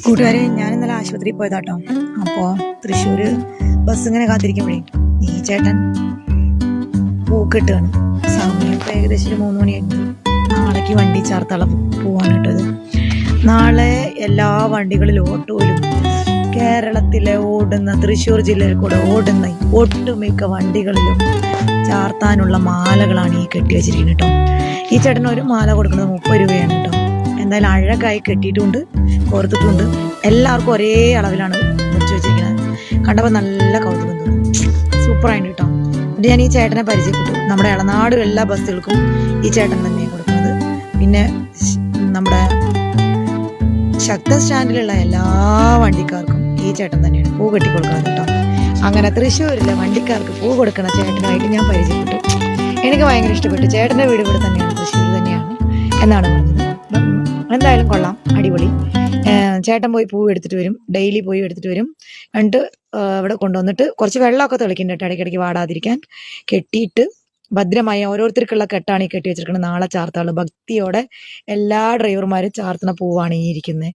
കൂട്ടുകാരെ, ഞാൻ ഇന്നലെ ആശുപത്രിയിൽ പോയതാട്ടോ. അപ്പോൾ തൃശ്ശൂര് ബസ് ഇങ്ങനെ കാത്തിരിക്കുമ്പോഴേ ഈ ചേട്ടൻ പൂക്കിട്ടാണ്. സമയം ഇപ്പം ഏകദേശം ഒരു 3 മണിയായിട്ട്. നാളേക്ക് വണ്ടി ചാർത്തള പോവാണ് കേട്ടത്. നാളെ എല്ലാ വണ്ടികളിലും ഓട്ടോയിലും കേരളത്തിലെ ഓടുന്ന തൃശ്ശൂർ ജില്ലയിൽ കൂടെ ഓടുന്ന ഒട്ടുമിക്ക വണ്ടികളിലും ചാർത്താനുള്ള മാലകളാണ് ഈ കെട്ടി വെച്ചിരിക്കുന്നത് കേട്ടോ. ഈ ചേട്ടന് ഒരു മാല കൊടുക്കുന്നത് 30 രൂപയാണ് കേട്ടോ. എന്തായാലും അഴകായി കെട്ടിയിട്ടുണ്ട്, കോർത്തിട്ടുണ്ട്. എല്ലാവർക്കും ഒരേ അളവിലാണ് മുറിച്ച് വെച്ചിരിക്കുന്നത്. കണ്ടപ്പോൾ നല്ല കൗതുകം തോന്നും. സൂപ്പറായിട്ട് കേട്ടോ. എന്നിട്ട് ഞാൻ ഈ ചേട്ടനെ പരിചയപ്പെട്ടു. നമ്മുടെ ഇളനാട് എല്ലാ ബസ്സുകൾക്കും ഈ ചേട്ടൻ തന്നെയാണ് കൊടുക്കുന്നത്. പിന്നെ നമ്മുടെ ശക്ത സ്റ്റാൻഡിലുള്ള എല്ലാ വണ്ടിക്കാർക്കും ഈ ചേട്ടൻ തന്നെയാണ് പൂ കെട്ടി കൊടുക്കുന്നത് കേട്ടോ. അങ്ങനെ തൃശ്ശൂരിലെ വണ്ടിക്കാർക്ക് പൂ കൊടുക്കുന്ന ചേട്ടനായിട്ട് ഞാൻ പരിചയപ്പെട്ടു. എനിക്ക് ഭയങ്കര ഇഷ്ടപ്പെട്ടു. ചേട്ടൻ്റെ വീട് ഇവിടെ തന്നെയാണ്, തൃശ്ശൂർ തന്നെയാണ് എന്നാണ് പറഞ്ഞത്. എന്തായാലും കൊള്ളാം, അടിപൊളി. ചേട്ടൻ പോയി പൂ എടുത്തിട്ട് വരും, ഡെയിലി പോയി എടുത്തിട്ട് വരും. എന്നിട്ട് ഇവിടെ കൊണ്ടുവന്നിട്ട് കുറച്ച് വെള്ളമൊക്കെ തെളിക്കുന്നുണ്ട് ഇടയ്ക്കിടയ്ക്ക് വാടാതിരിക്കാൻ. കെട്ടിയിട്ട് ഭദ്രമായി ഓരോരുത്തർക്കുള്ള കെട്ടാണ് ഈ കെട്ടി വെച്ചിരിക്കുന്നത്. നാളെ ചാർത്താള് ഭക്തിയോടെ എല്ലാ ഡ്രൈവർമാരും ചാർത്തുന്ന പൂവാണ് ഈ ഇരിക്കുന്നത്.